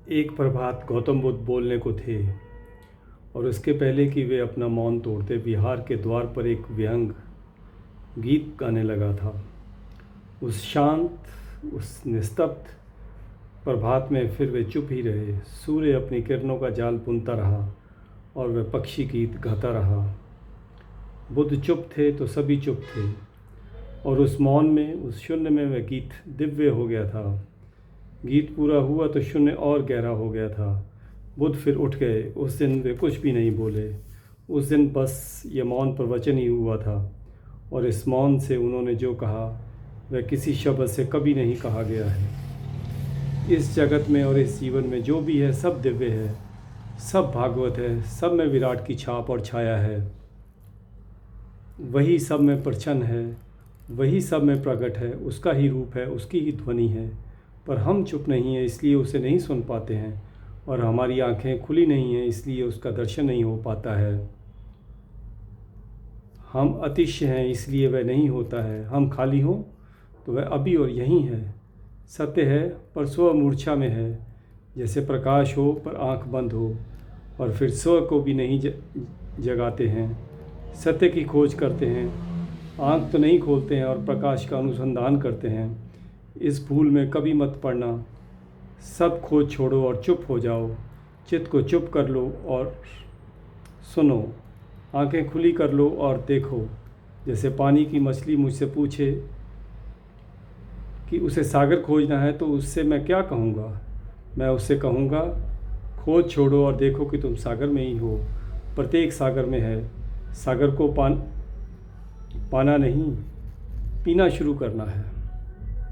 एक प्रभात गौतम बुद्ध बोलने को थे और उसके पहले कि वे अपना मौन तोड़ते विहार के द्वार पर एक व्यंग गीत गाने लगा था। उस शांत, उस निस्तब्ध प्रभात में फिर वे चुप ही रहे। सूर्य अपनी किरणों का जाल बुनता रहा और वह पक्षी गीत गाता रहा। बुद्ध चुप थे तो सभी चुप थे और उस मौन में, उस शून्य में वह गीत दिव्य हो गया था। गीत पूरा हुआ तो शून्य और गहरा हो गया था। बुद्ध फिर उठ गए। उस दिन वे कुछ भी नहीं बोले। उस दिन बस ये मौन प्रवचन ही हुआ था और इस मौन से उन्होंने जो कहा वह किसी शब्द से कभी नहीं कहा गया है। इस जगत में और इस जीवन में जो भी है सब दिव्य है, सब भागवत है, सब में विराट की छाप और छाया है। वही सब में प्रच्छन्न है, वही सब में प्रकट है, उसका ही रूप है, उसकी ही ध्वनि है। पर हम चुप नहीं हैं इसलिए उसे नहीं सुन पाते हैं और हमारी आंखें खुली नहीं हैं इसलिए उसका दर्शन नहीं हो पाता है। हम अतिशय हैं इसलिए वह नहीं होता है। हम खाली हों तो वह अभी और यहीं है। सत्य है पर स्व मूर्छा में है, जैसे प्रकाश हो पर आंख बंद हो और फिर स्व को भी नहीं जगाते हैं। सत्य की खोज करते हैं, आंख तो नहीं खोलते हैं और प्रकाश का अनुसंधान करते हैं। इस भूल में कभी मत पड़ना। सब खोज छोड़ो और चुप हो जाओ। चित्त को चुप कर लो और सुनो। आंखें खुली कर लो और देखो। जैसे पानी की मछली मुझसे पूछे कि उसे सागर खोजना है तो उससे मैं क्या कहूँगा। मैं उससे कहूँगा, खोज छोड़ो और देखो कि तुम सागर में ही हो। प्रत्येक सागर में है। सागर को पाना नहीं, पीना शुरू करना है।